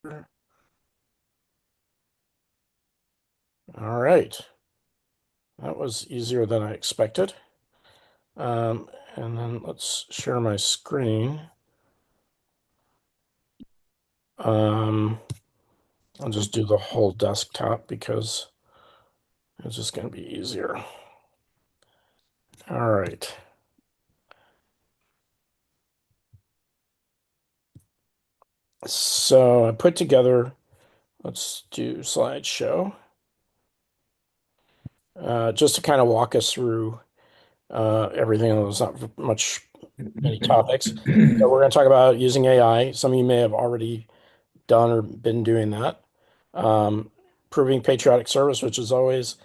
All right. That was easier than I expected. Um, and then let's share my screen. Um, I'll just do the whole desktop because it's just going to be easier. All right. So I put together, let's do slideshow, just to kind of walk us through everything. There's not many topics. So we're going to talk about using AI. Some of you may have already done or been doing that. Um, Proving patriotic service, which is always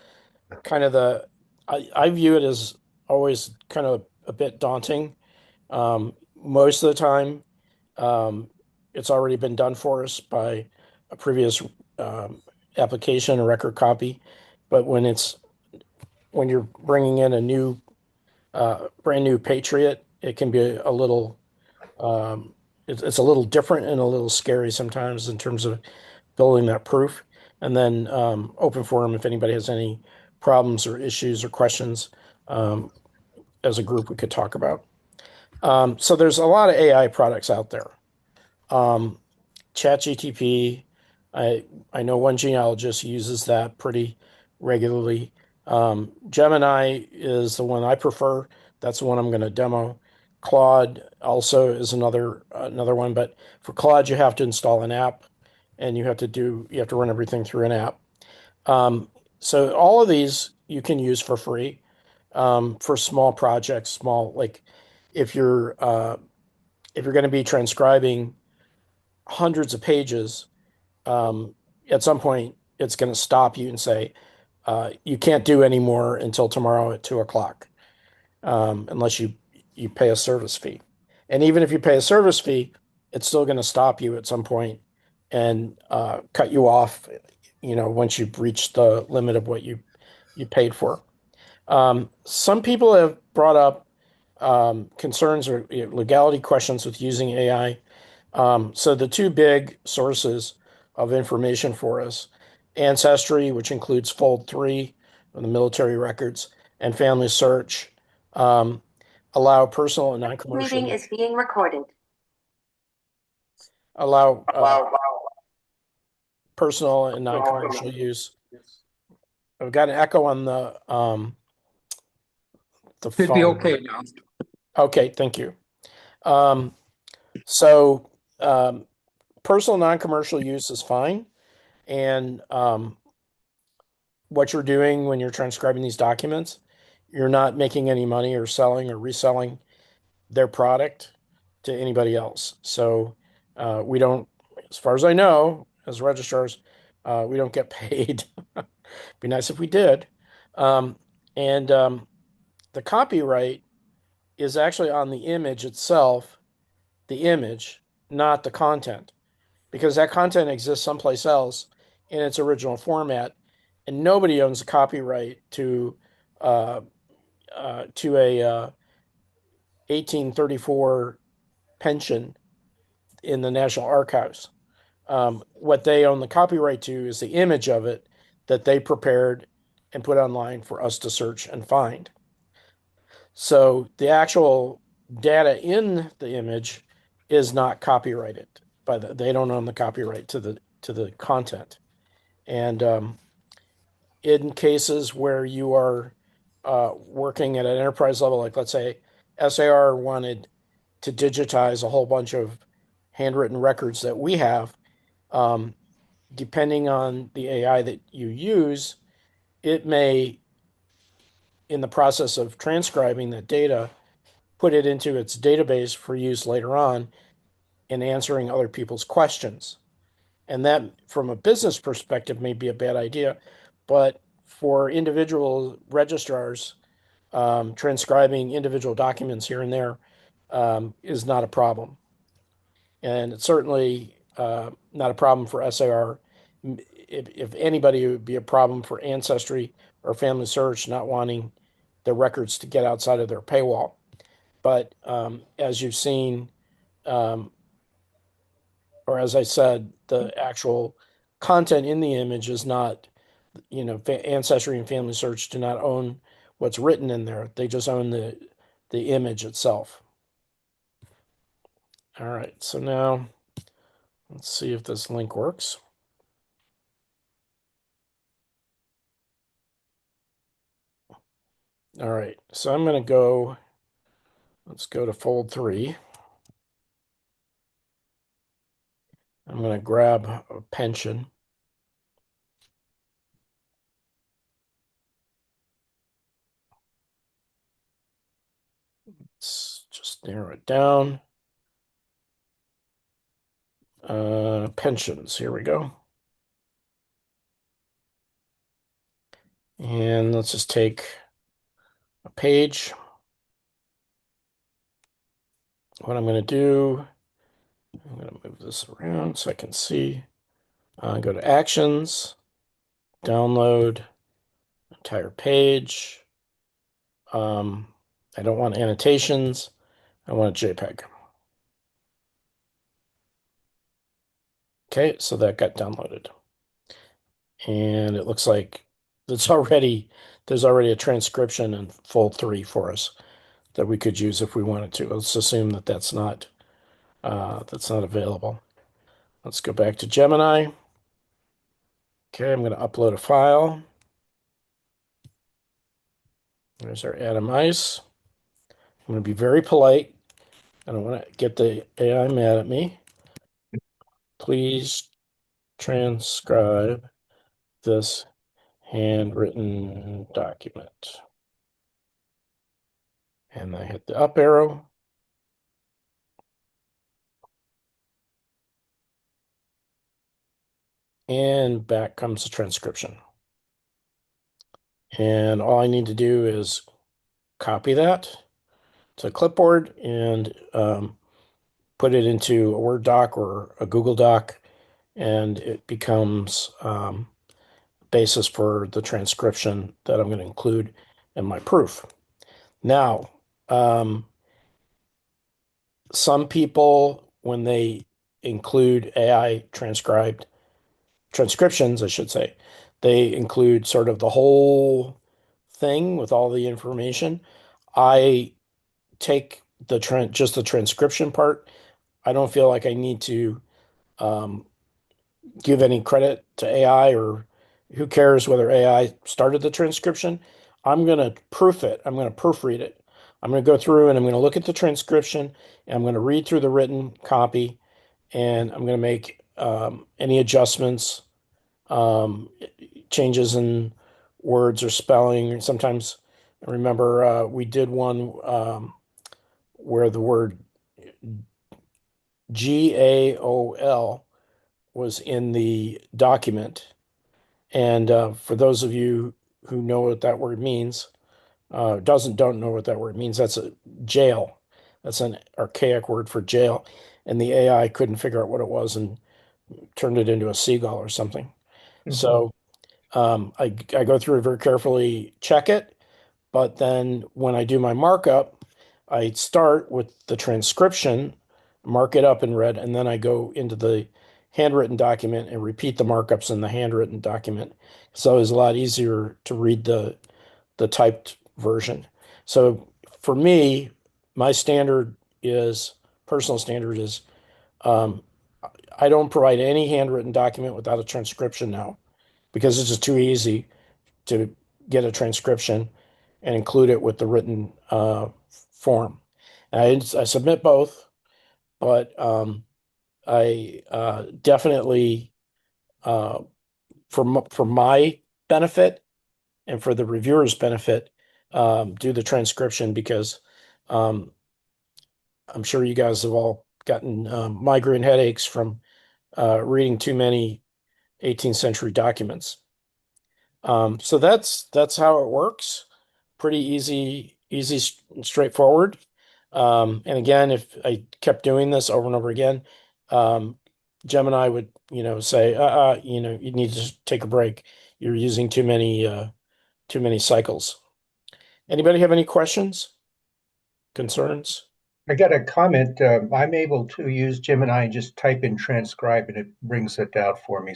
kind of I view it as always kind of a bit daunting. Most of the time, um, it's already been done for us by a previous um, application or record copy. But when you're bringing in a brand new Patriot, it can be a little um, it's a little different and a little scary sometimes in terms of building that proof. And then open forum if anybody has any problems or issues or questions um, as a group we could talk about. So there's a lot of AI products out there. Um, ChatGTP, I I know one genealogist uses that pretty regularly. Gemini is the one I prefer. That's the one I'm going to demo. Claude also is another one, but for Claude you have to install an app, and you have to run everything through an app. So all of these you can use for free for small projects, small like if you're uh, if you're going to be transcribing hundreds of pages, um, at some point it's going to stop you and say, you can't do any more until tomorrow at 2 o'clock, unless you pay a service fee. And even if you pay a service fee, it's still going to stop you at some point and cut you off, once you've reached the limit of what you paid for. Some people have brought up concerns or legality questions with using AI. So the two big sources of information for us, Ancestry, which includes Fold 3 of the military records, and Family Search, um, allow personal and Meeting non-commercial is being recorded. allow Wow. personal and non-commercial use. I've got an echo on the Should be phone. okay now. Okay, thank you. Um, so personal non-commercial use is fine, and what you're doing when you're transcribing these documents, you're not making any money or selling or reselling their product to anybody else. So we don't, as far as I know, as registrars, we don't get paid. Be nice if we did. Um, and the copyright is actually on the image itself, the image, not the content, because that content exists someplace else in its original format, and nobody owns the copyright uh, to a 1834 pension in the National Archives. What they own the copyright to is the image of it that they prepared and put online for us to search and find. So the actual data in the image is not copyrighted they don't own the copyright to the content. And in cases where you are working at an enterprise level, like let's say SAR wanted to digitize a whole bunch of handwritten records that we have, um, depending on the AI that you use, it may, in the process of transcribing that data, put it into its database for use later on in answering other people's questions. And that, from a business perspective, may be a bad idea. But for individual registrars, transcribing individual documents here and there is not a problem. And it's certainly not a problem for SAR. If anybody, it would be a problem for Ancestry or Family Search not wanting their records to get outside of their paywall. But as you've seen, um, or as I said, the actual content in the image is not, Ancestry and Family Search do not own what's written in there. They just own the image itself. All right, so now let's see if this link works. All right, so I'm going to go, let's go to fold 3. I'm going to grab a pension. Let's just narrow it down. Pensions, here we go. And let's just take a page. What I'm going to do, I'm going to move this around so I can see. Go to Actions, Download, Entire Page. Um, I don't want annotations. I want a JPEG. Okay, so that got downloaded. And it looks like there's already a transcription in fold 3 for us that we could use if we wanted to. Let's assume that that's not available. Let's go back to Gemini. Okay, I'm going to upload a file. There's our Atom Ice. I'm going to be very polite. I don't want to get the AI mad at me. Please transcribe this handwritten document. And I hit the up arrow. And back comes the transcription. And all I need to do is copy that to a clipboard and put it into a Word doc or a Google Doc, and it becomes basis for the transcription that I'm going to include in my proof. Now, some people, when they include AI transcriptions, I should say, they include sort of the whole thing with all the information. I take just the transcription part. I don't feel like I need to um, give any credit to AI, or who cares whether AI started the transcription. I'm going to proof it. I'm going to proofread it. I'm going to go through and I'm going to look at the transcription and I'm going to read through the written copy and I'm going to make any adjustments, um, changes in words or spelling. Sometimes I remember we did one where the word GAOL was in the document. And for those of you who know what that word means, don't know what that word means, that's a jail. That's an archaic word for jail. And the AI couldn't figure out what it was and turned it into a seagull or something. So I go through it very carefully, check it, but then when I do my markup, I start with the transcription, mark it up in red, and then I go into the handwritten document and repeat the markups in the handwritten document. So it's a lot easier to read the typed version. So for me, my personal standard is um, I don't provide any handwritten document without a transcription now because it's just too easy to get a transcription and include it with the written form. I submit both, but I definitely, uh, for my benefit and for the reviewer's benefit, do the transcription because um, I'm sure you guys have all gotten migraine headaches from reading too many 18th century documents. So that's how it works. Pretty easy, straightforward. And again, if I kept doing this over and over again, um, Gemini would, say, you need to take a break. You're using too many cycles. Anybody have any questions, concerns? I got a comment. I'm able to use Gemini and just type in transcribe and it brings it out for me.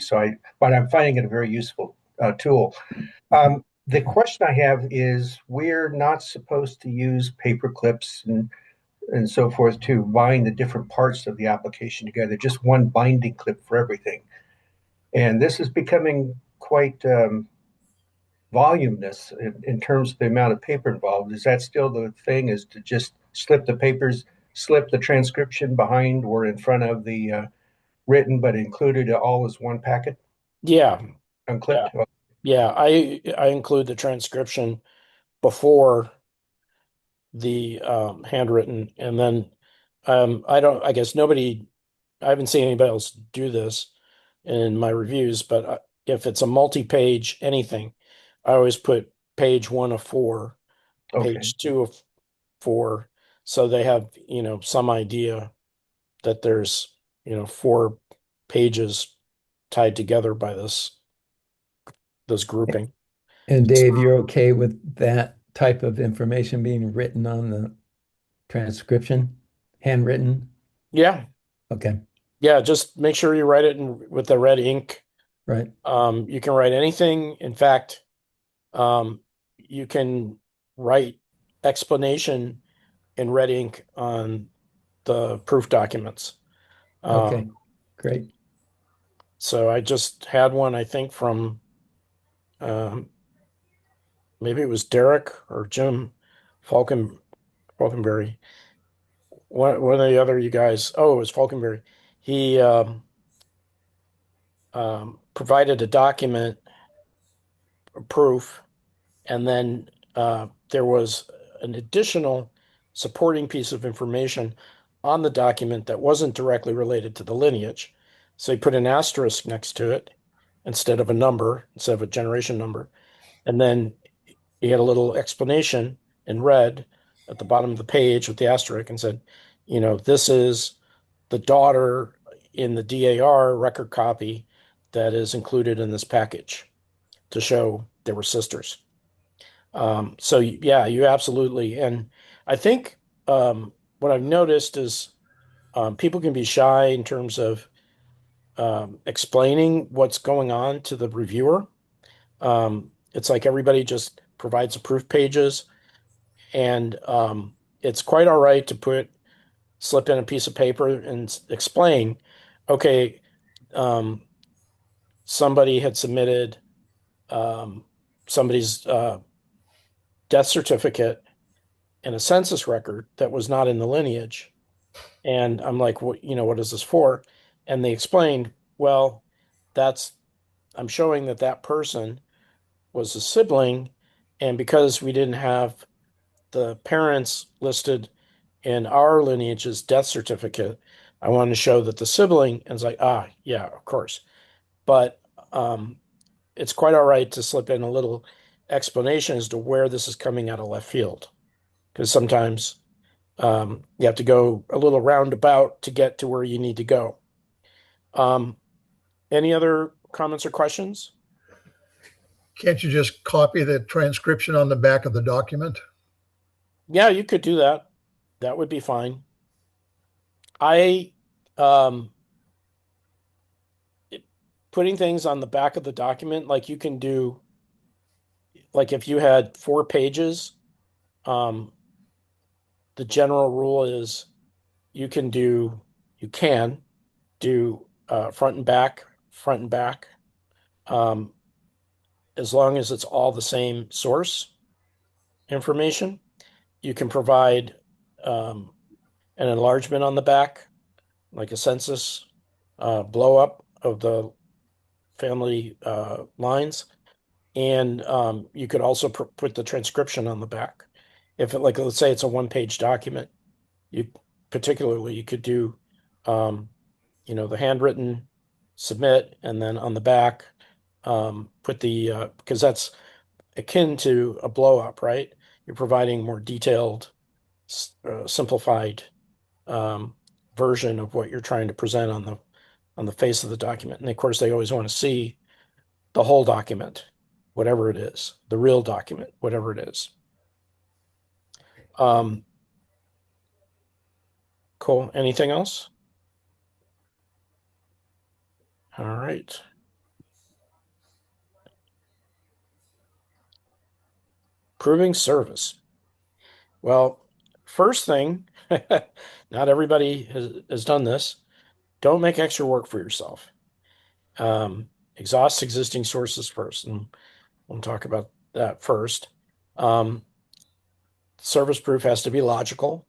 But I'm finding it a very useful tool. The question I have is we're not supposed to use paper clips and so forth to bind the different parts of the application together, just one binding clip for everything. And this is becoming quite voluminous in terms of the amount of paper involved. Is that still the thing? Is to just slip the transcription behind or in front of the written, but included all as one packet, Yeah, yeah, unclipped? yeah. I include the transcription before the handwritten, and then I don't. I guess nobody. I haven't seen anybody else do this in my reviews, but if it's a multi-page anything, I always put page one of four, Okay. page two of four, so they have, some idea that there's, four pages tied together by this grouping. And Dave, you're okay with that type of information being written on the transcription, handwritten? Yeah, Okay, yeah. Just make sure you write it with the red ink. right. You can write anything. In fact, you can write explanation in red ink on the proof documents. Okay, Um, great. so I just had one, I think, from um, maybe it was Derek or Jim Falcon Falconberry. One of the other you guys. Oh, it was Falconberry. He provided a document, a proof, and then there was an additional supporting piece of information on the document that wasn't directly related to the lineage. So he put an asterisk next to it instead of a generation number. And then he had a little explanation in red at the bottom of the page with the asterisk and said, this is the daughter in the DAR record copy that is included in this package to show they were sisters. So yeah, you absolutely. And I think what I've noticed is people can be shy in terms of explaining what's going on to the reviewer. It's like everybody just provides the proof pages, and it's quite all right to slip in a piece of paper and explain, okay, um, somebody had submitted um, somebody's death certificate and a census record that was not in the lineage. And I'm like, what is this for? And they explained, well, that's, I'm showing that that person was a sibling. And because we didn't have the parents listed in our lineage's death certificate, I wanted to show that the sibling, and it's like, yeah, of course. But um, it's quite all right to slip in a little explanation as to where this is coming out of left field. Because sometimes you have to go a little roundabout to get to where you need to go. Um, any other comments or questions? Can't you just copy the transcription on the back of the document? Yeah, you could do that. That would be fine. I um, putting things on the back of the document, like you can do, like if you had 4 pages, um, the general rule is you can do, you can do front and back, um, as long as it's all the same source information. You can provide um, an enlargement on the back, like a census blow up of the family lines. And you could also put the transcription on the back. If it, like, let's say it's a one-page document, you particularly you could do, um, the handwritten submit, and then on the back, put because that's akin to a blow up, right? You're providing more detailed, simplified um, version of what you're trying to present on the face of the document. And of course, they always want to see the whole document, whatever it is, the real document, whatever it is. Um, Cool. Anything else? All right. Proving service. Well, first thing, not everybody has done this. Don't make extra work for yourself. Exhaust existing sources first, and we'll talk about that first. Um, Service proof has to be logical.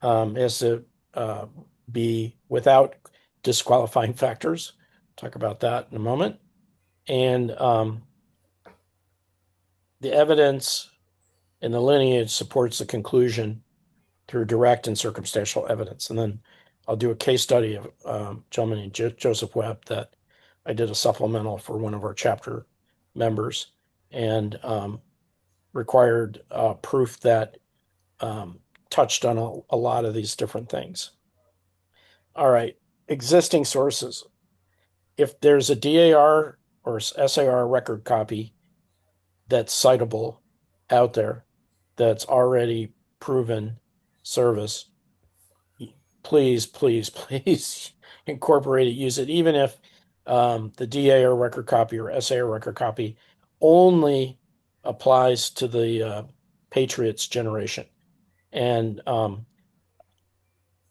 It has to uh, be without disqualifying factors. Talk about that in a moment. And the evidence in the lineage supports the conclusion through direct and circumstantial evidence. And then I'll do a case study of a gentleman named Joseph Webb that I did a supplemental for one of our chapter members and required proof that touched on a lot of these different things. All right, existing sources. If there's a DAR or SAR record copy that's citable out there that's already proven service, please, please, please incorporate it, use it, even if the DAR record copy or SAR record copy only applies to the Patriots generation. And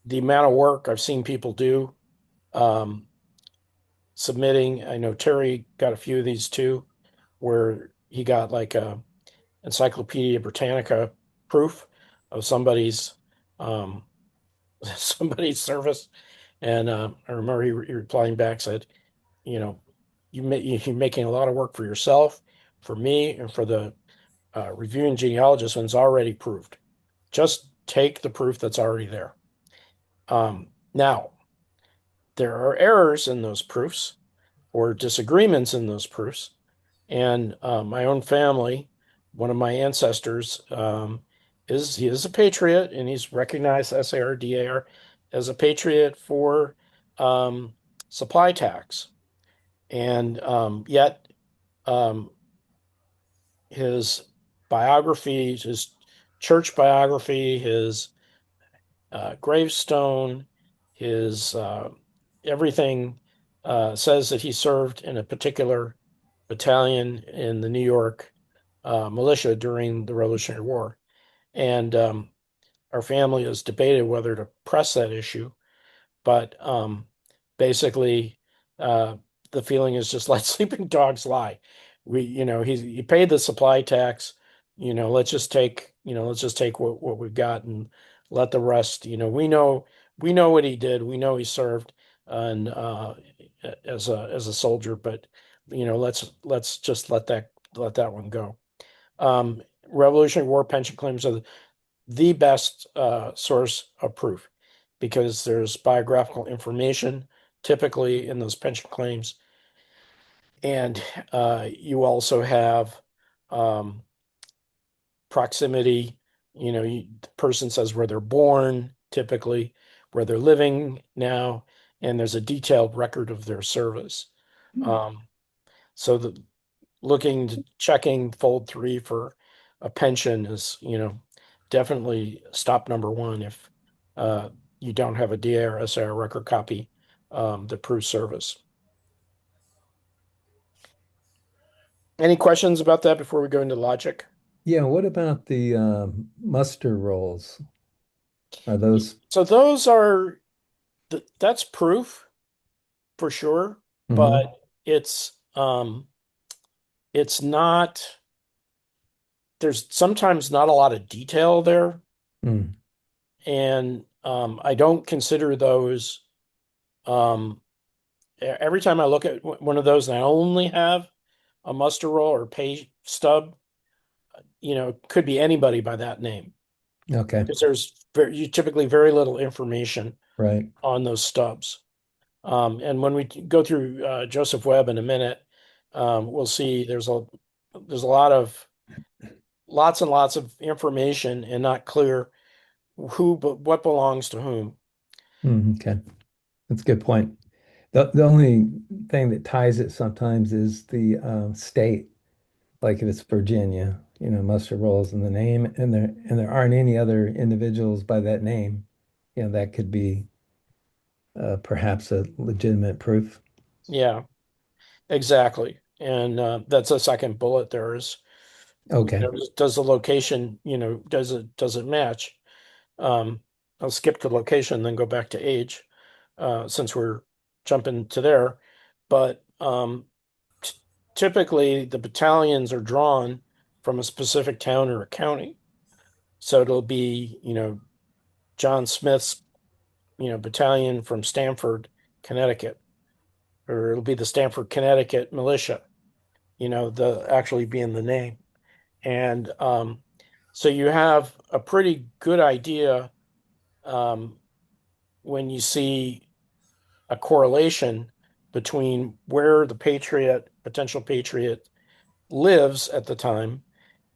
the amount of work I've seen people do um, submitting, I know Terry got a few of these too, where he got like a Encyclopedia Britannica proof of somebody's um, somebody's service. And I remember he replying back said, you know, you're making a lot of work for yourself, for me, and for the reviewing genealogist when it's already proved. Just take the proof that's already there. Now, there are errors in those proofs or disagreements in those proofs. And my own family, one of my ancestors, he is a patriot, and he's recognized SARDAR as a patriot for um, supply tax. And yet, um, his biography, his church biography, his gravestone, his everything says that he served in a particular battalion in the New York militia during the Revolutionary War. And our family has debated whether to press that issue, but basically, uh, the feeling is just let sleeping dogs lie. He paid the supply tax. Let's just take what we've got and let the rest. We know what he did. We know he served and as a soldier, but let's just let that one go. Revolutionary War pension claims are the best source of proof because there's biographical information typically in those pension claims. And you also have um, proximity. The person says where they're born, typically, where they're living now, and there's a detailed record of their service. Um, so checking fold 3 for a pension is, definitely stop number one if uh, you don't have a DA or SR record copy that proves service. Any questions about that before we go into logic? Yeah, what about the muster rolls? Are those? So that's proof for sure, Mhm. but it's not, there's sometimes not a lot of detail there. Mm. And I don't consider those every time I look at one of those and I only have a muster roll or pay stub, could be anybody by that name Okay, because there's typically very little information right. on those stubs. And when we go through Joseph Webb in a minute, we'll see there's a lots and lots of information and not clear but what belongs to whom. Okay, that's a good point. The only thing that ties it sometimes is the state. Like if it's Virginia, muster rolls in the name, and there aren't any other individuals by that name. that could be perhaps a legitimate proof. Yeah, exactly. And that's a second bullet there is, Okay. does the location, does it match? Um, I'll skip to location, then go back to age, since we're jumping to there. But typically, the battalions are drawn from a specific town or a county. So it'll be, John Smith's, battalion from Stamford, Connecticut, or it'll be the Stamford, Connecticut militia, the actually being the name. And so you have a pretty good idea um, when you see a correlation between where the potential patriot lives at the time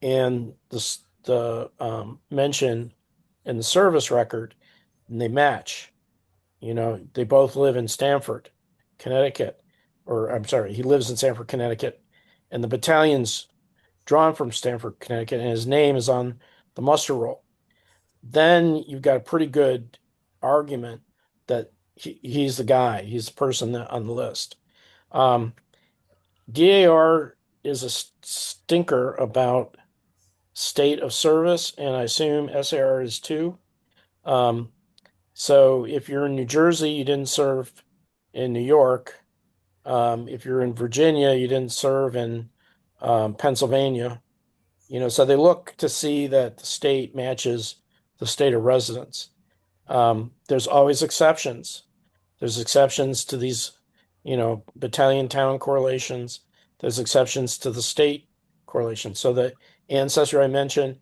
and the mention in the service record, and they match. They both live in Stamford, Connecticut, or I'm sorry, he lives in Stamford, Connecticut, and the battalion's drawn from Stamford, Connecticut, and his name is on the muster roll. Then you've got a pretty good argument that he's the guy, he's the person on the list. Um, DAR is a stinker about state of service, and I assume SAR is too. Um, so if you're in New Jersey, you didn't serve in New York. If you're in Virginia, you didn't serve in Pennsylvania. So they look to see that the state matches the state of residence. There's always exceptions. There's exceptions to these, battalion town correlations. There's exceptions to the state correlation. So the ancestor I mentioned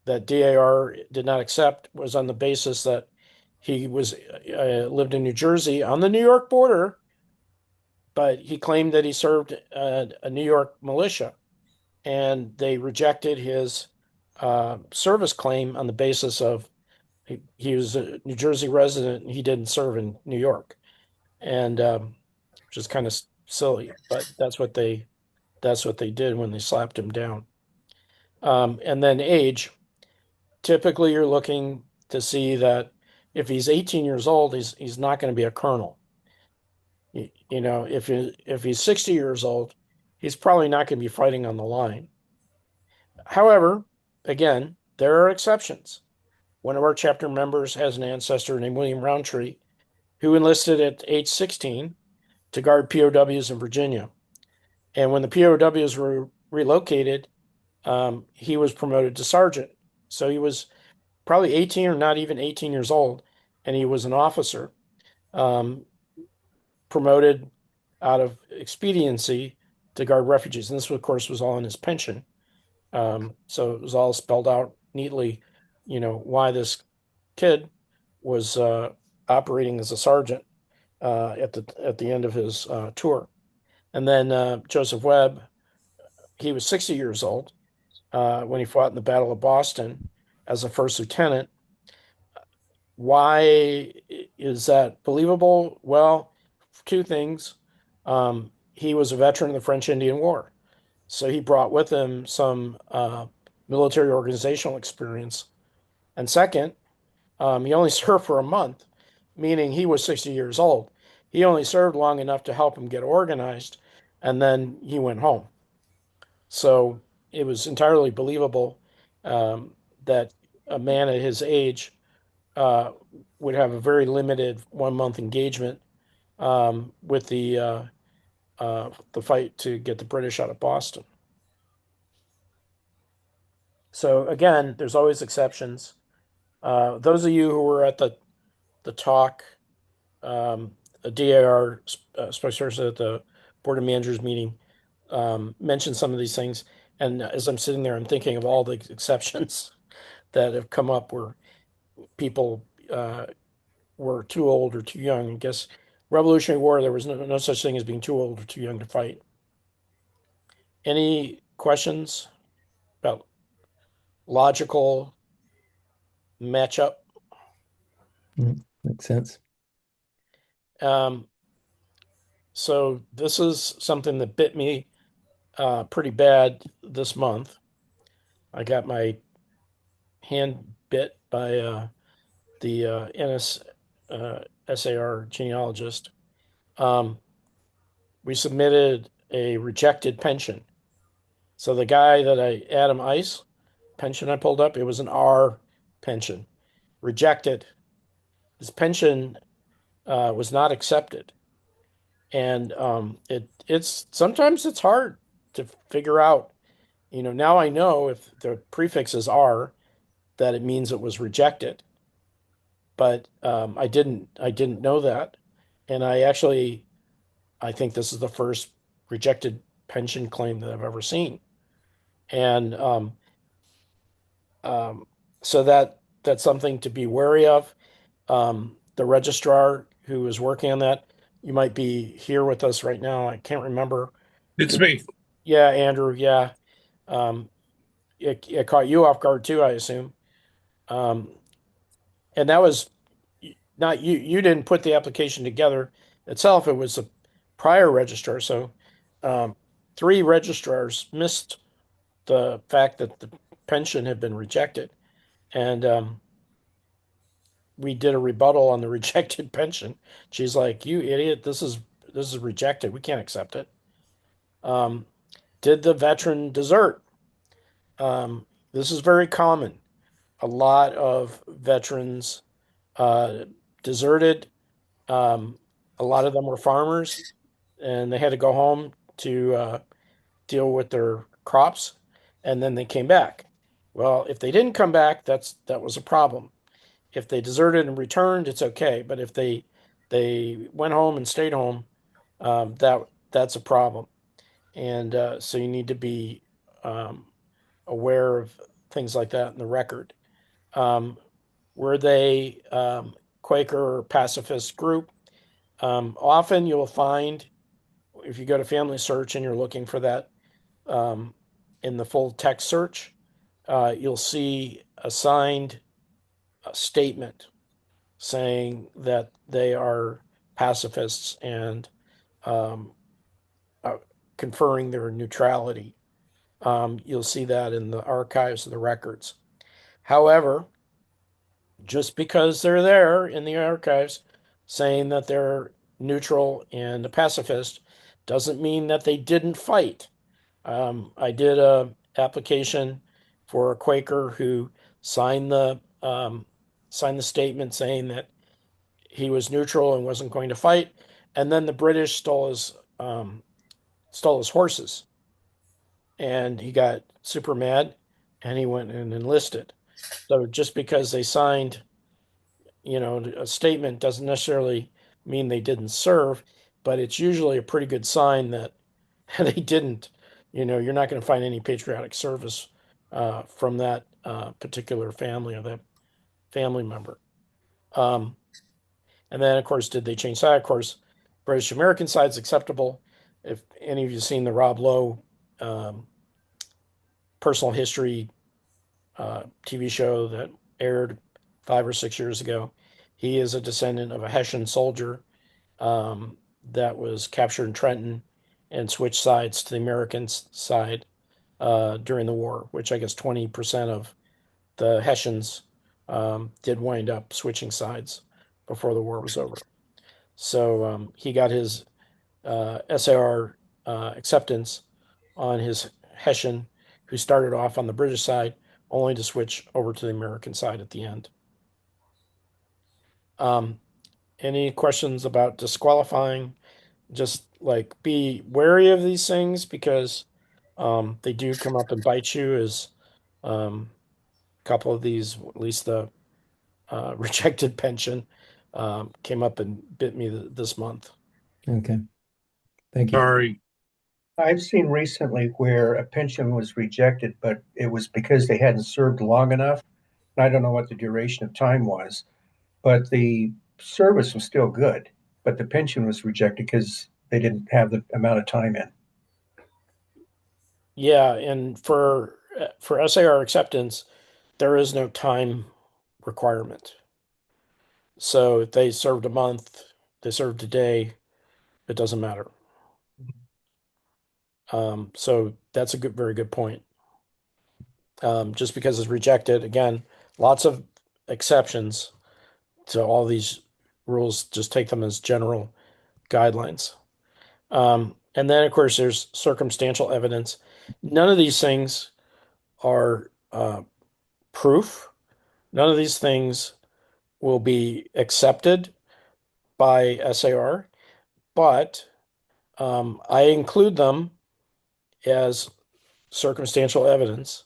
that DAR did not accept was on the basis that he was lived in New Jersey on the New York border, but he claimed that he served a New York militia, and they rejected his service claim on the basis of he was a New Jersey resident and he didn't serve in New York, and which is kind of silly, but that's what they did when they slapped him down. And then age, typically you're looking to see that if he's 18 years old, he's not going to be a colonel. If he's 60 years old, he's probably not going to be fighting on the line. However, again, there are exceptions. One of our chapter members has an ancestor named William Roundtree who enlisted at age 16 to guard POWs in Virginia. And when the POWs were relocated, he was promoted to sergeant. So he was probably 18 or not even 18 years old, and he was an officer, um, promoted out of expediency to guard refugees. And this, of course, was all in his pension. So it was all spelled out neatly, why this kid was operating as a sergeant at the end of his tour. And then Joseph Webb, he was 60 years old when he fought in the Battle of Boston as a first lieutenant. Why is that believable? Well, two things. He was a veteran of the French Indian War, so he brought with him some military organizational experience. And second, he only served for a month, meaning he was 60 years old. He only served long enough to help him get organized, and then he went home. So it was entirely believable that a man at his age uh, would have a very limited 1 month engagement with the fight to get the British out of Boston. So again, there's always exceptions. Those of you who were at the talk, a DAR spokesperson at the Board of Managers meeting mentioned some of these things. And as I'm sitting there, I'm thinking of all the exceptions that have come up where people were too old or too young. I guess Revolutionary War, there was no such thing as being too old or too young to fight. Any questions about logical matchup? Makes sense. Um, so this is something that bit me pretty bad this month. I got my hand bit by the SAR genealogist, um, we submitted a rejected pension. So the guy that Adam Ice pension I pulled up, it was an R pension, rejected. His pension was not accepted, and it's sometimes it's hard to figure out. Now I know if the prefix is R that it means it was rejected, but I didn't know that, and I think this is the first rejected pension claim that I've ever seen, and um, so that's something to be wary of. The registrar who is working on that, you might be here with us right now. I can't remember. It's me. Yeah, Andrew. Yeah. Um, it caught you off guard too, I assume. Um, and that was not you. You didn't put the application together itself. It was a prior registrar. So um, three registrars missed the fact that the pension had been rejected, and we did a rebuttal on the rejected pension. She's like, "You idiot! This is rejected. We can't accept it." Um, did the veteran desert? This is very common. A lot of veterans uh, deserted. Um, a lot of them were farmers, and they had to go home to deal with their crops, and then they came back. Well, if they didn't come back, that was a problem. If they deserted and returned, it's okay. But if they went home and stayed home, that's a problem. And so you need to be um, aware of things like that in the record. Um, were they Quaker or pacifist group? Often you'll find if you go to Family Search and you're looking for that um, in the full text search, you'll see a signed statement saying that they are pacifists and um, uh, conferring their neutrality. You'll see that in the archives of the records. However, just because they're there in the archives saying that they're neutral and a pacifist doesn't mean that they didn't fight. I did a application for a Quaker who signed the signed the statement saying that he was neutral and wasn't going to fight, and then the British stole his horses, and he got super mad, and he went and enlisted. So just because they signed, a statement doesn't necessarily mean they didn't serve, but it's usually a pretty good sign that they didn't. You're not going to find any patriotic service from that particular family or that family member. Um, and then, of course, did they change side? Of course, British American side's acceptable. If any of you seen the Rob Lowe um, personal history TV show that aired 5 or 6 years ago, he is a descendant of a Hessian soldier that was captured in Trenton and switched sides to the American side during the war, which I guess 20% of the Hessians did wind up switching sides before the war was over. So he got his SAR acceptance on his Hessian, who started off on the British side, only to switch over to the American side at the end. Um, any questions about disqualifying? Just like be wary of these things because they do come up and bite you. As a couple of these, at least the rejected pension, came up and bit me this month. Okay. Thank you. Sorry. I've seen recently where a pension was rejected, but it was because they hadn't served long enough. I don't know what the duration of time was, but the service was still good, but the pension was rejected because they didn't have the amount of time in. Yeah, and for SAR acceptance, there is no time requirement. So if they served a month, they served a day, it doesn't matter. So that's a very good point. Just because it's rejected, again, lots of exceptions, So all these rules, just take them as general guidelines. And then, of course, there's circumstantial evidence. None of these things are proof. None of these things will be accepted by SAR, but I include them as circumstantial evidence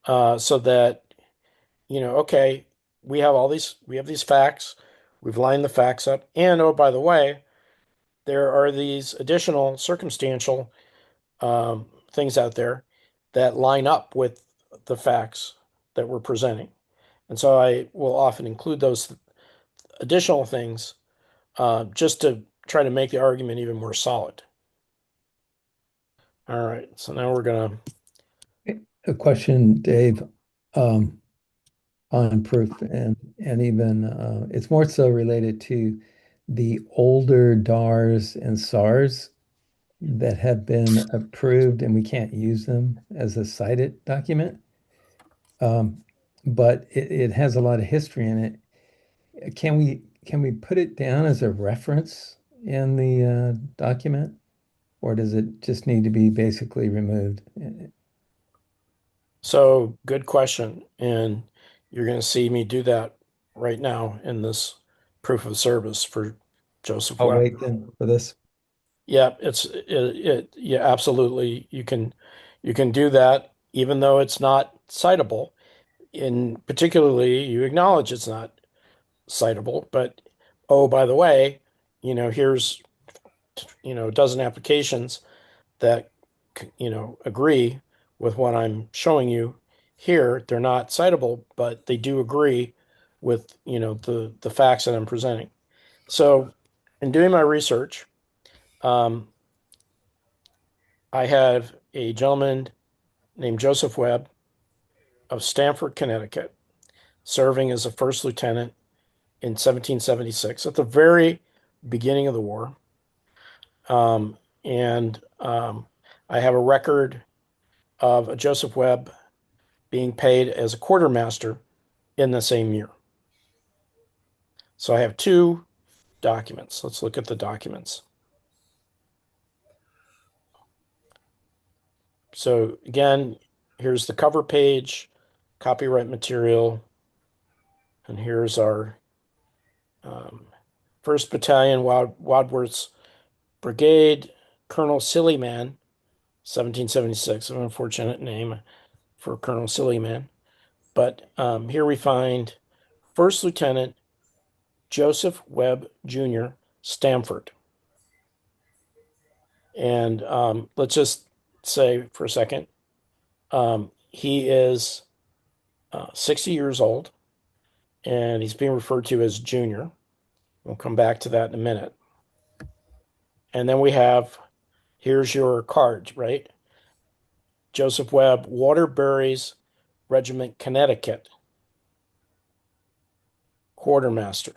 so that, okay, we have these facts, we've lined the facts up, and oh, by the way, there are these additional circumstantial things out there that line up with the facts that we're presenting. And so I will often include those additional things just to try to make the argument even more solid. All right, so now we're gonna. A question, Dave, um, on proof and even it's more so related to the older DARs and SARs that have been approved and we can't use them as a cited document. But it has a lot of history in it. Can we put it down as a reference in the document, or does it just need to be basically removed? So good question, and you're going to see me do that right now in this proof of service for Joseph I'll Webb. wait then for this. Yeah, yeah, absolutely. You can do that even though it's not citable. In particularly, you acknowledge it's not citable, but oh, by the way, here's a dozen applications that agree with what I'm showing you here. They're not citable, but they do agree with the facts that I'm presenting. So, in doing my research, um, I have a gentleman named Joseph Webb of Stamford, Connecticut, serving as a first lieutenant in 1776 at the very beginning of the war. And I have a record of a Joseph Webb being paid as a quartermaster in the same year. So I have two documents. Let's look at the documents. So again, here's the cover page, copyright material, and here's our 1st Battalion Wadsworth's Brigade, Colonel Sillyman, 1776, an unfortunate name for Colonel Sillyman. But here we find First Lieutenant Joseph Webb Jr., Stamford. And let's just say for a second, he is 60 years old, and he's being referred to as Junior. We'll come back to that in a minute. And then we have, here's your card, right? Joseph Webb, Waterbury's Regiment, Connecticut, quartermaster.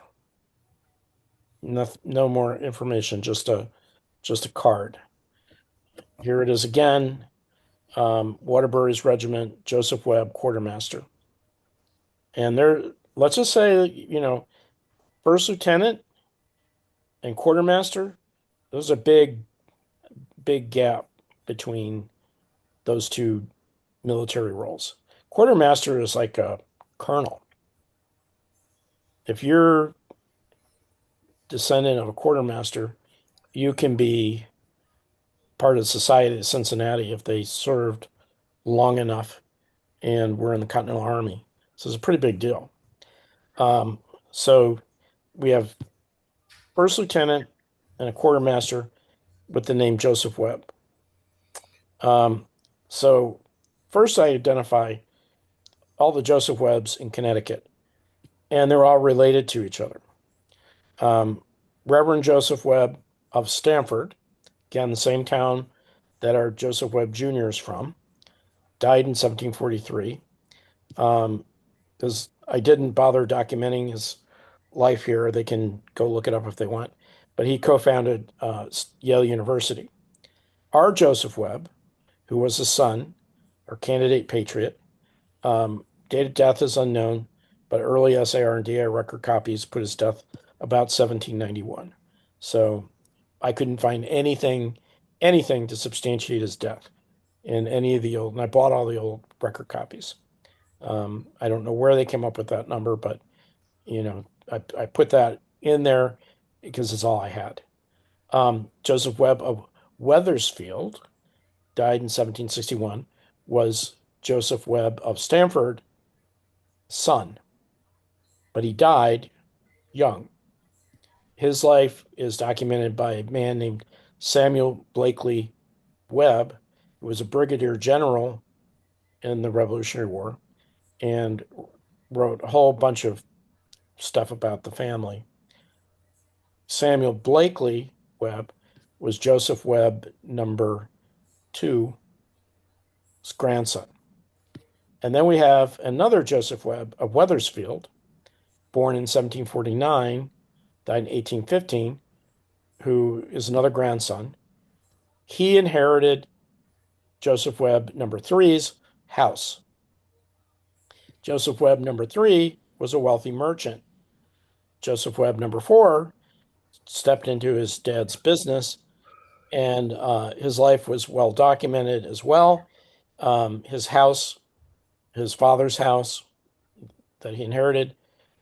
No more information, just a card. Here it is again. Waterbury's Regiment, Joseph Webb, quartermaster. And let's just say, first lieutenant and quartermaster, there's a big gap between those two military roles. Quartermaster is like a colonel. If you're descendant of a quartermaster, you can be part of the Society of Cincinnati if they served long enough and were in the Continental Army. So it's a pretty big deal. So we have first lieutenant and a quartermaster with the name Joseph Webb. So first I identify all the Joseph Webbs in Connecticut, and they're all related to each other. Reverend Joseph Webb of Stamford, again, the same town that our Joseph Webb Jr. is from, died in 1743. Because I didn't bother documenting his life here. They can go look it up if they want. But he co-founded Yale University. Our Joseph Webb, who was his son, or candidate patriot, date of death is unknown, but early SAR and DAR record copies put his death about 1791. So I couldn't find anything to substantiate his death in any of the old, and I bought all the old record copies. I don't know where they came up with that number, but I put that in there because it's all I had. Joseph Webb of Wethersfield died in 1761, was Joseph Webb of Stamford, son, but he died young. His life is documented by a man named Samuel Blakely Webb, who was a brigadier general in the Revolutionary War and wrote a whole bunch of stuff about the family. Samuel Blakely Webb was Joseph Webb number two's grandson. And then we have another Joseph Webb of Wethersfield, born in 1749, died in 1815, who is another grandson. He inherited Joseph Webb number three's house. Joseph Webb number three was a wealthy merchant. Joseph Webb number four stepped into his dad's business, and his life was well documented as well. His house, his father's house that he inherited,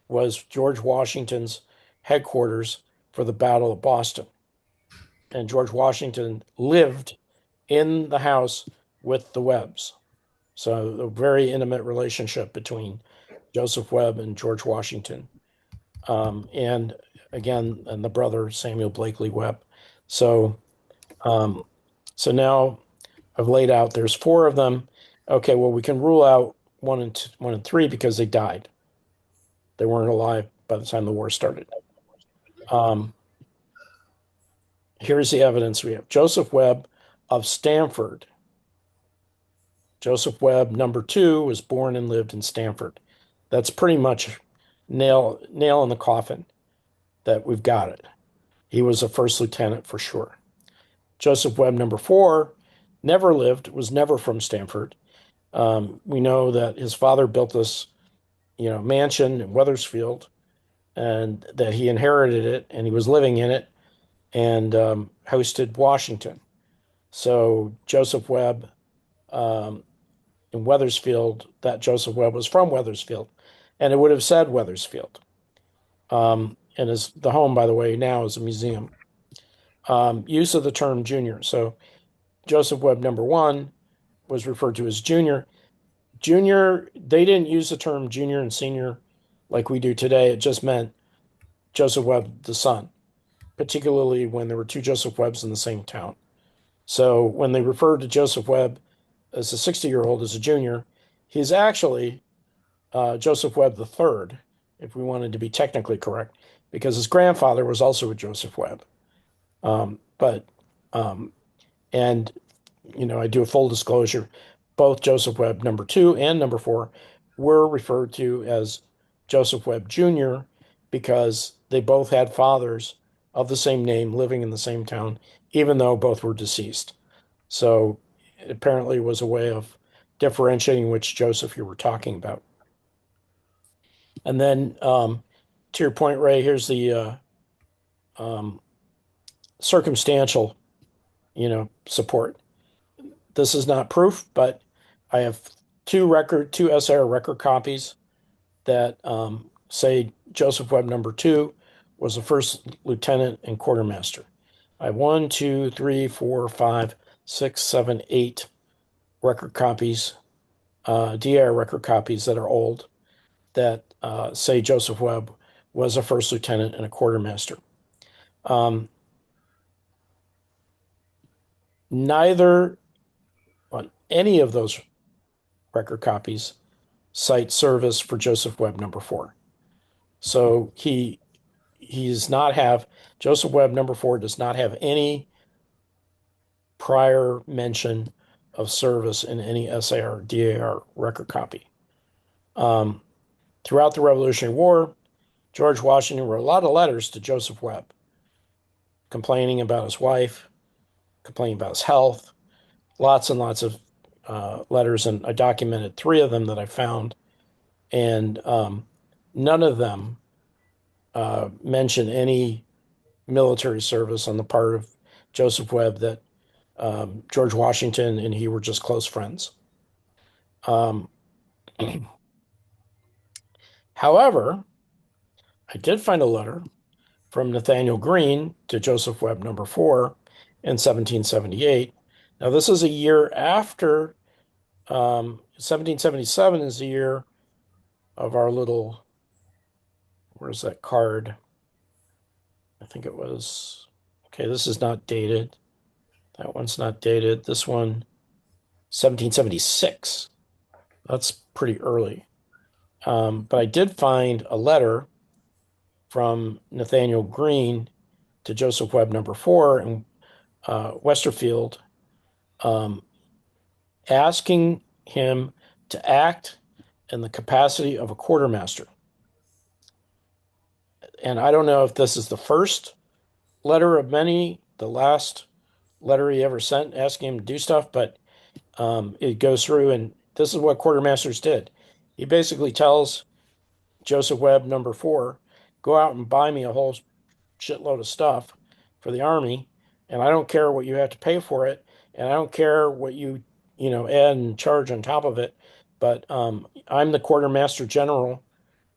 was George Washington's headquarters for the Battle of Boston. And George Washington lived in the house with the Webbs. So a very intimate relationship between Joseph Webb and George Washington. And again, and the brother Samuel Blakely Webb. So so now I've laid out, there's four of them. Okay, well, we can rule out one and three because they died. They weren't alive by the time the war started. Here's the evidence we have. Joseph Webb of Stamford. Joseph Webb number two was born and lived in Stamford. That's pretty much nail in the coffin that we've got it. He was a first lieutenant for sure. Joseph Webb number four never lived, was never from Stamford. We know that his father built this, mansion in Wethersfield, and that he inherited it, and he was living in it, and hosted Washington. So Joseph Webb in Wethersfield, that Joseph Webb was from Wethersfield, and it would have said Wethersfield. And the home, by the way, now is a museum. Use of the term junior. So Joseph Webb number one was referred to as junior. Junior, they didn't use the term junior and senior like we do today. It just meant Joseph Webb, the son, particularly when there were two Joseph Webbs in the same town. So when they referred to Joseph Webb as a 60-year-old as a junior, he's actually Joseph Webb the third, if we wanted to be technically correct, because his grandfather was also a Joseph Webb. And I do a full disclosure. Both Joseph Webb number two and number four were referred to as Joseph Webb Jr. because they both had fathers of the same name living in the same town, even though both were deceased. So it apparently was a way of differentiating which Joseph you were talking about. And then to your point, Ray, here's the circumstantial, support. This is not proof, but I have two SAR record copies that say Joseph Webb number two was the first lieutenant and quartermaster. I have 1, 2, 3, 4, 5, 6, 7, 8 record copies, DAR record copies that are old that say Joseph Webb was a first lieutenant and a quartermaster. Neither on any of those record copies cite service for Joseph Webb number four. So Joseph Webb number four does not have any prior mention of service in any SAR, DAR record copy. Throughout the Revolutionary War, George Washington wrote a lot of letters to Joseph Webb, complaining about his wife, complaining about his health, lots and lots of letters, and I documented 3 of them that I found. And none of them mention any military service on the part of Joseph Webb, that George Washington and he were just close friends. Um, However, I did find a letter from Nathaniel Greene to Joseph Webb number four in 1778. Now, this is a year after 1777 is the year of our little, where's that card? I think it was, okay, this is not dated. That one's not dated. This one, 1776. That's pretty early. But I did find a letter from Nathaniel Greene to Joseph Webb number four in Westerfield, um, asking him to act in the capacity of a quartermaster. And I don't know if this is the first letter of many, the last letter he ever sent asking him to do stuff, but it goes through, and this is what quartermasters did. He basically tells Joseph Webb number four, go out and buy me a whole shitload of stuff for the army, and I don't care what you have to pay for it, and I don't care what add and charge on top of it, but I'm the quartermaster general,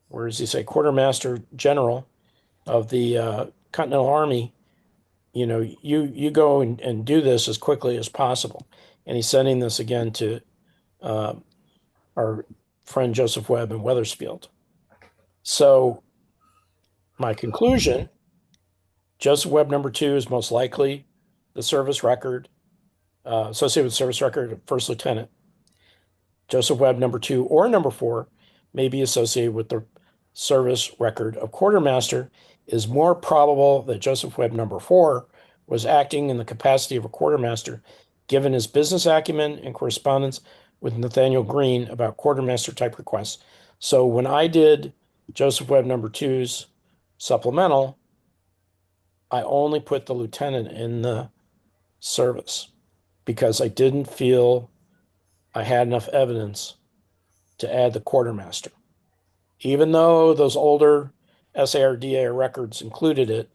or does he say quartermaster general of the Continental Army? You go and do this as quickly as possible. And he's sending this again to uh, our friend Joseph Webb in Wethersfield. So my conclusion, Joseph Webb number two is most likely the service record associated with service record of first lieutenant. Joseph Webb number two or number four may be associated with the service record of quartermaster. Is more probable that Joseph Webb number four was acting in the capacity of a quartermaster, given his business acumen and correspondence with Nathaniel Greene about quartermaster type requests. So when I did Joseph Webb number two's supplemental, I only put the lieutenant in the service because I didn't feel I had enough evidence to add the quartermaster. Even though those older SAR records included it,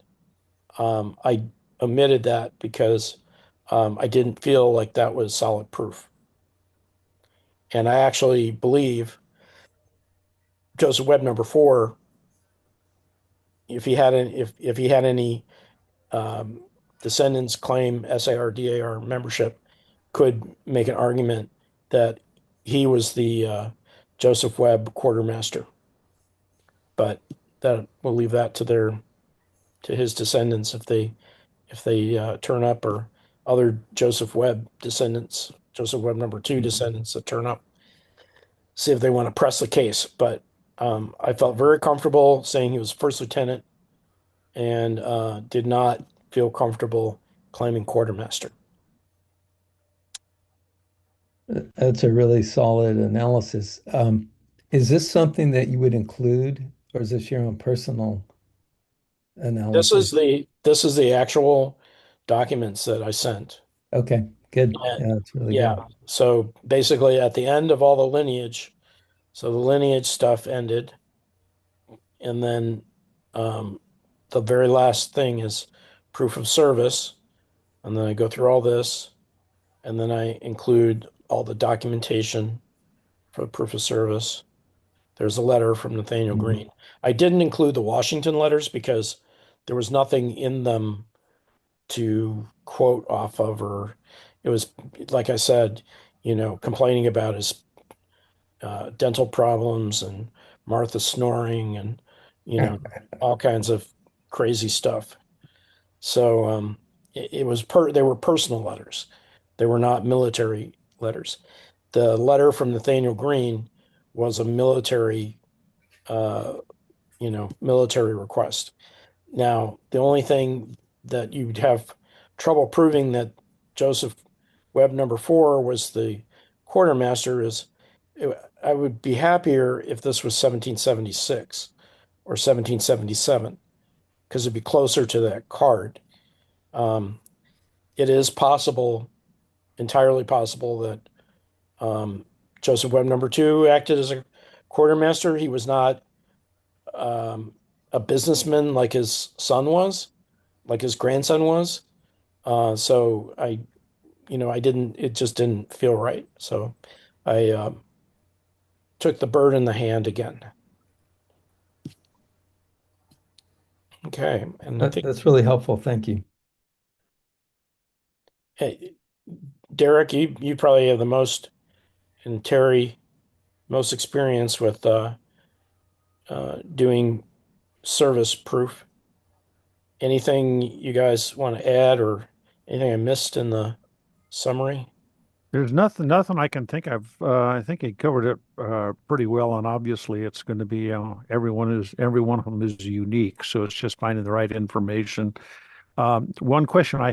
I omitted that because I didn't feel like that was solid proof. And I actually believe Joseph Webb number four, if he had any um, descendants claim SAR membership, could make an argument that he was the Joseph Webb quartermaster. But that we'll leave that to his descendants if they turn up, or other Joseph Webb descendants, Joseph Webb number two descendants that turn up, see if they want to press the case. But I felt very comfortable saying he was first lieutenant, and did not feel comfortable claiming quartermaster. That's a really solid analysis. Is this something that you would include, or is this your own personal This is analysis? the actual documents that I sent. Okay, good. And Yeah, that's really yeah, good. so basically at the end of all the lineage, so the lineage stuff ended, and then um, the very last thing is proof of service, and then I go through all this, and then I include all the documentation for proof of service. There's a letter from Nathaniel Mhm. Greene. I didn't include the Washington letters because there was nothing in them to quote off of, or it was, like I said, complaining about his dental problems and Martha snoring and, you know, all kinds of crazy stuff. So it was they were personal letters. They were not military letters. The letter from Nathaniel Greene was a uh, military request. Now, the only thing that you'd have trouble proving that Joseph Webb number four was the quartermaster is, I would be happier if this was 1776 or 1777 because it'd be closer to that card. Um, it is possible, entirely possible, that um, Joseph Webb number two acted as a quartermaster. He was not a businessman like his son was, like his grandson was. So I didn't, it just didn't feel right. So I took the bird in the hand again. Okay. And I think, That's really helpful. Thank you. hey, Derek, you probably have the most, and Terry, most experience with doing service proof. Anything you guys want to add or anything I missed in the summary? There's nothing I can think of. I think he covered it pretty well, and obviously it's going to be every one of them is unique, so it's just finding the right information. One question I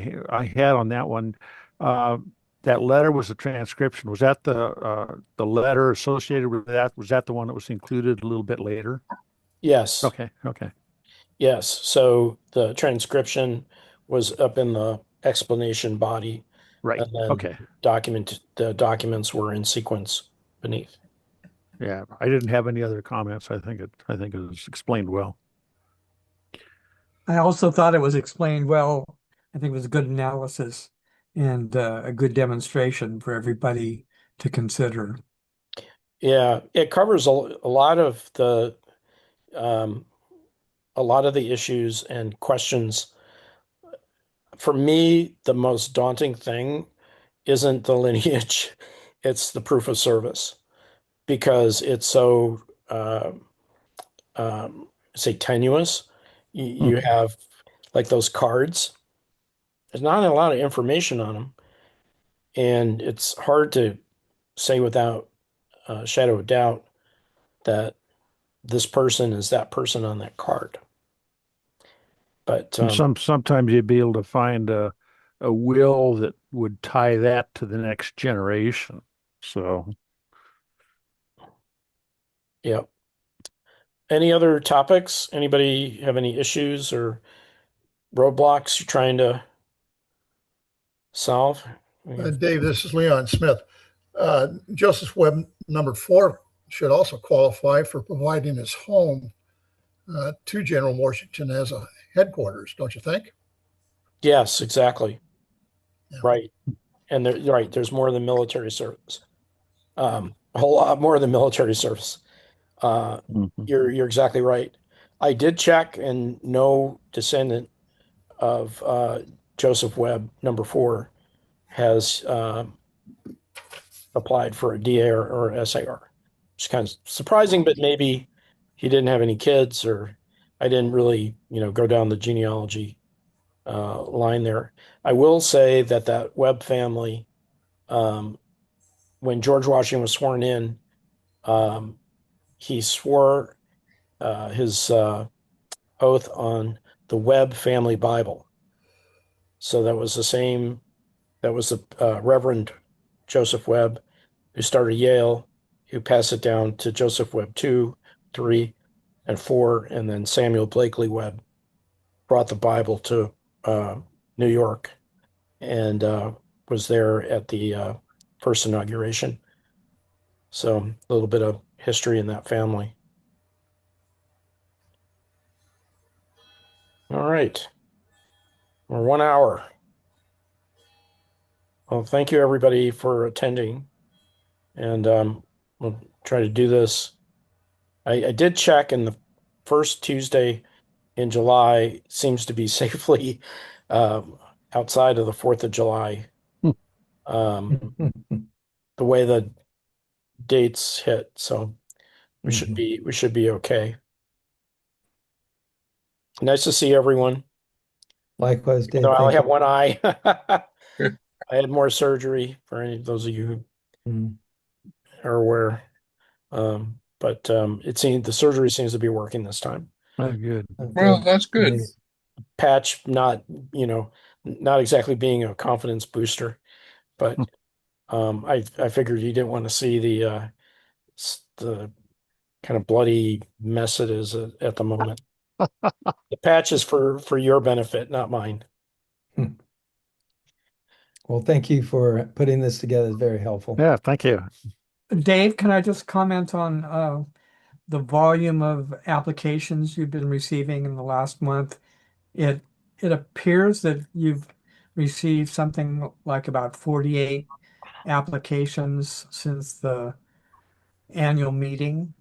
had on that one, uh, that letter was a transcription. Was that the letter associated with that? Was that the one that was included a little bit later? Yes. Okay, okay, Yes. So the transcription was up in the explanation body, right. and then Okay, the documents were in sequence beneath. yeah. I didn't have any other comments. I think it was explained well. I also thought it was explained well. I think it was a good analysis and a good demonstration for everybody to consider. Yeah, it covers a lot of um, the issues and questions. For me, the most daunting thing isn't the lineage, it's the proof of service because it's so say tenuous. You Hmm. have like those cards. There's not a lot of information on them, and it's hard to say without a shadow of doubt that this person is that person on that card. But And sometimes you'd be able to find a will that would tie that to the next generation. So yeah. Any other topics? Anybody have any issues or roadblocks you're trying to solve? Dave, this is Leon Smith. Joseph Webb number 4 should also qualify for providing his home to General Washington as a headquarters, don't you think? Yes, exactly. Yeah. Right. And right, there's more than military service. A whole lot more than military service. Uh, mhm. you're exactly right. I did check, and no descendant of Joseph Webb, number 4, has applied for a DA or SAR. It's kind of surprising, but maybe he didn't have any kids, or I didn't really, go down the genealogy line there. I will say that Webb family, um, when George Washington was sworn in, um, he swore his oath on the Webb family Bible. So that was the Reverend Joseph Webb, who started Yale, who passed it down to Joseph Webb 2, 3, and 4, and then Samuel Blakely Webb brought the Bible to New York and was there at the first inauguration. So a little bit of history in that family. All right. We're 1 hour. Well, thank you everybody for attending, and we'll try to do this. I did check, and the first Tuesday in July seems to be safely um, outside of the 4th of July. Um, the way the dates hit, so we should be okay. Nice to see everyone. Likewise, Even though Dave. I only Thank have you. one eye, I had more surgery for any of those of you Mm. who are aware. But the surgery seems to be working this time. Oh, good. Well, Good. that's good. Nice. Patch not, not exactly being a confidence booster, but I figured you didn't want to see the kind of bloody mess it is at the moment. The patch is for your benefit, not mine. Well, thank you for putting this together. It's very helpful. Yeah, thank you. Dave, can I just comment on the volume of applications you've been receiving in the last month, it it appears that you've received something like about 48 applications since the annual meeting.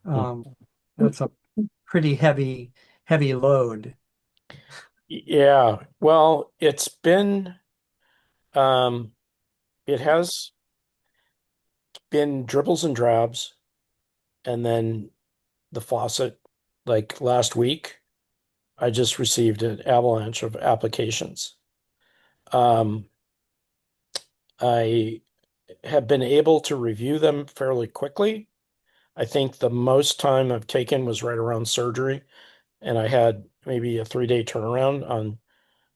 Um, that's a pretty heavy load. Yeah, well, um, it has been dribbles and drabs, and then the faucet, like last week, I just received an avalanche of applications. Um, I have been able to review them fairly quickly. I think the most time I've taken was right around surgery, and I had maybe a 3-day turnaround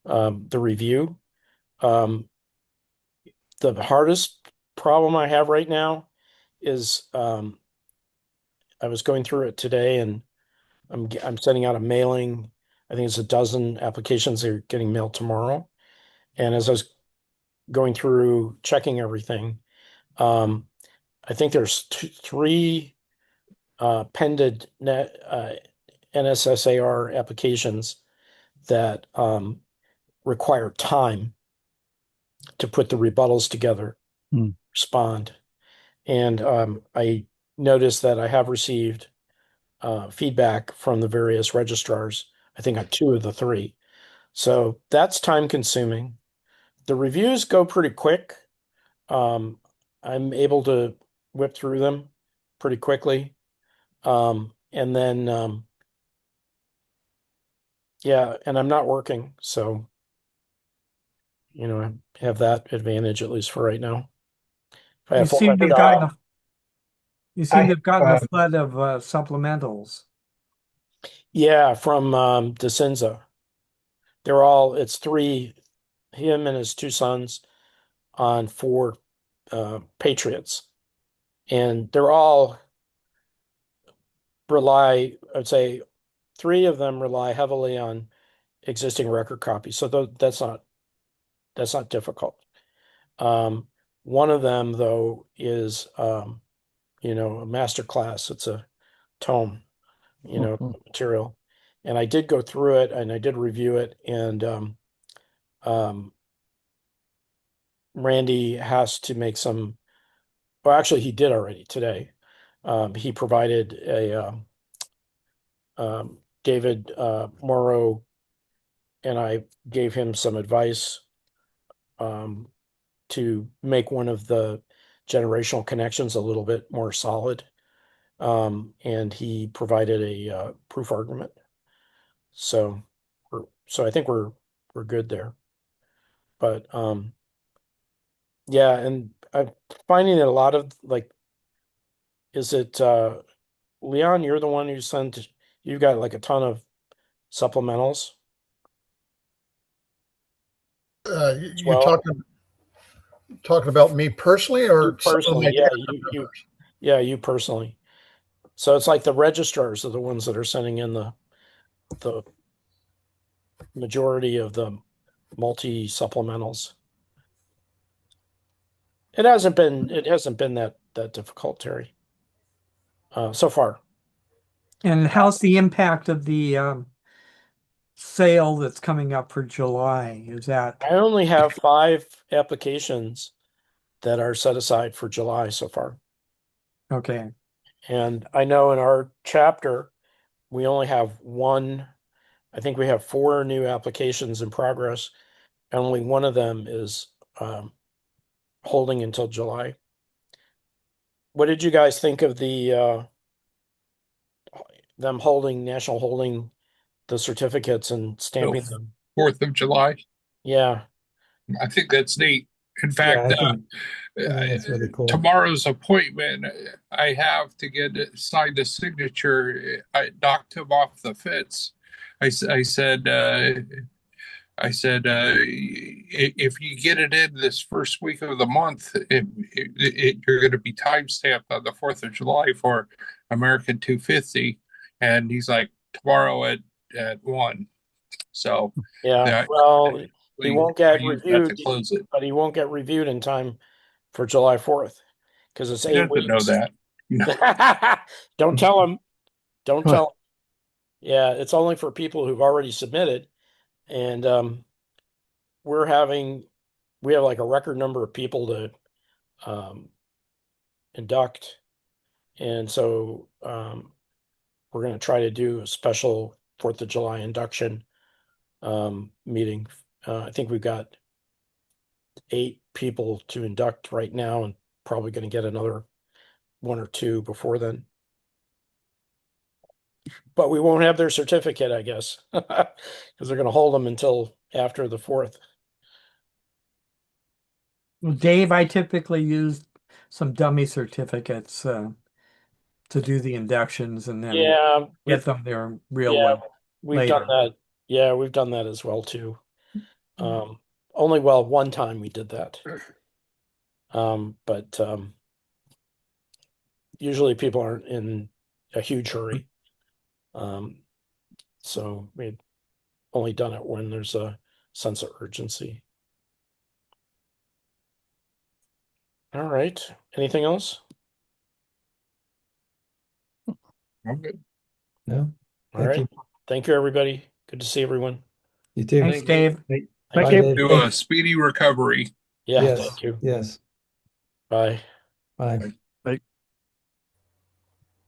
on the review. Um, the hardest problem I have right now is I was going through it today, and I'm sending out a mailing. I think it's a dozen applications that are getting mailed tomorrow. And as I was going through checking everything, um, I think there's three pended NSSAR applications that require time to put the rebuttals together, Hmm. respond. And I noticed that I have received feedback from the various registrars, I think on two of the three. So that's time consuming. The reviews go pretty quick. Um, I'm able to whip through them pretty quickly. And then, yeah, and I'm not working. So, I have that advantage, at least for right now. If I You have full seem time to have gotten job, a you I seem to have, have gotten a flood of supplementals. yeah, from DeCenza. It's three, him and his two sons on four Patriots. And they're all I'd say three of them rely heavily on existing record copies. So that's not difficult. Um, One of them, though, is a master class. It's a tome, material. And I did go through it and I did review it. And um, Randy has to make some, well, actually, he did already today. He provided David Morrow, and I gave him some advice um, to make one of the generational connections a little bit more solid. And he provided a proof argument. So so I think we're good there. But yeah, and I'm finding that a lot of like, is it Leon, you're the one who you've got like a ton of supplementals as You well. talking about me personally You or some of personally, my yeah, cabinet members? you personally. So it's like the registrars are the ones that are sending in the majority of the multi supplementals. It hasn't been that difficult, Terry, so far. And how's the impact of the sale that's coming up for July? Is that I only have 5 applications that are set aside for July so far. okay? And I know in our chapter, we only have one, I think we have 4 new applications in progress, and only one of them is holding until July. What did you guys think of them holding the certificates and So stamping them? 4th of July. Yeah, I think that's neat. In Yeah, fact, I think that's really cool. tomorrow's appointment, I have to get signed a signature. I knocked him off the fence. I said, if you get it in this first week of the month, you're going to be time stamped on the 4th of July for American 250. And he's like, tomorrow at 1. So yeah. that Well, he won't I get use that to reviewed, close it. but he won't get reviewed in time for July 4th because it's He eight doesn't know weeks. that. No. Don't tell him. Don't Huh. tell. Yeah, it's only for people who've already submitted, and we're having we have like a record number of people to induct, and so we're going to try to do a special 4th of July induction meeting. I think we've got 8 people to induct right now, and probably going to get another 1 or 2 before then. But we won't have their certificate, I guess, because they're going to hold them until after the 4th. Well, Dave, I typically use some dummy certificates to do the inductions and then Yeah, get them their real yeah, one we've done later. that. Yeah, we've done that as well too. Only one time we did that. But usually people aren't in a huge hurry. So we've only done it when there's a sense of urgency. All right. Anything else? I'm good. No, All thank right. you. Thank you, everybody. Good to see everyone. You too. Thanks, Dave. Hey, Thank Bye, you. Dave. Do a speedy recovery. Yeah, Yes, thank you. yes. Bye. Bye.